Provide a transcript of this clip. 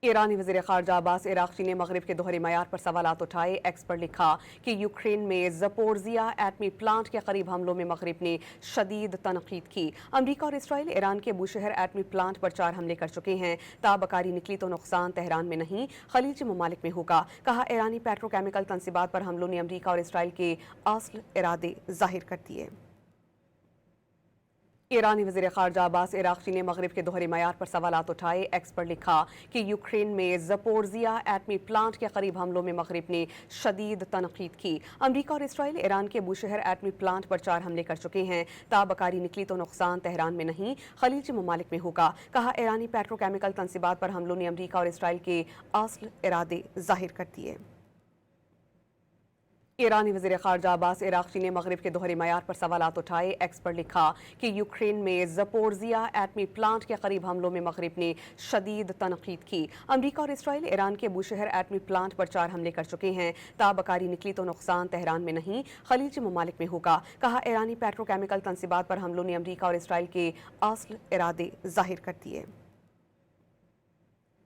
ईरानी वज़ीर ख़ारजा अब्बास अराग़ची ने मग़रिब के दोहरे मयार पर सवालात उठाए। एक्स पर लिखा कि यूक्रेन में ज़पोर्ज़िया एटमी प्लांट के करीब हमलों में मग़रिब ने शदीद तनक़ीद की। अमरीका और इसराइल ईरान के बूशहर एटमी प्लांट पर 4 हमले कर चुके हैं। ताबकारी निकली तो नुकसान तेहरान में नहीं, खलीजी ममालिक में होगा। कहा, ईरानी पेट्रोकेमिकल तनसीबात पर हमलों ने अमरीका और इसराइल के असल इरादे ज़ाहिर कर दिए। ईरानी वज़ीर ख़ारजा अब्बास अराग़ची ने मग़रिब के दोहरे मयार पर सवालात उठाए। एक्स पर लिखा कि यूक्रेन में ज़पोर्ज़िया एटमी प्लांट के करीब हमलों में मग़रिब ने शदीद तनक़ीद की। अमरीका और इसराइल ईरान के बूशहर एटमी प्लांट पर 4 हमले कर चुके हैं। ताबकारी निकली तो नुकसान तेहरान में नहीं, खलीजी ममालिक में होगा। कहा, ईरानी पेट्रोकेमिकल तनसीबात पर हमलों ने अमरीका और इसराइल के असल इरादे ज़ाहिर कर दिए। ईरानी वज़ीर ख़ारजा अब्बास अराग़ची ने मग़रिब के दोहरे मयार पर सवालात उठाए। एक्स पर लिखा कि यूक्रेन में ज़पोर्ज़िया एटमी प्लांट के करीब हमलों में मग़रिब ने शदीद तनक़ीद की। अमरीका और इसराइल ईरान के बूशहर एटमी प्लांट पर 4 हमले कर चुके हैं। ताबकारी निकली तो नुकसान तेहरान में नहीं, खलीजी ममालिक में होगा। कहा, ईरानी पेट्रोकेमिकल तनसीबात पर हमलों ने अमरीका और इसराइल के असल इरादे ज़ाहिर कर दिए।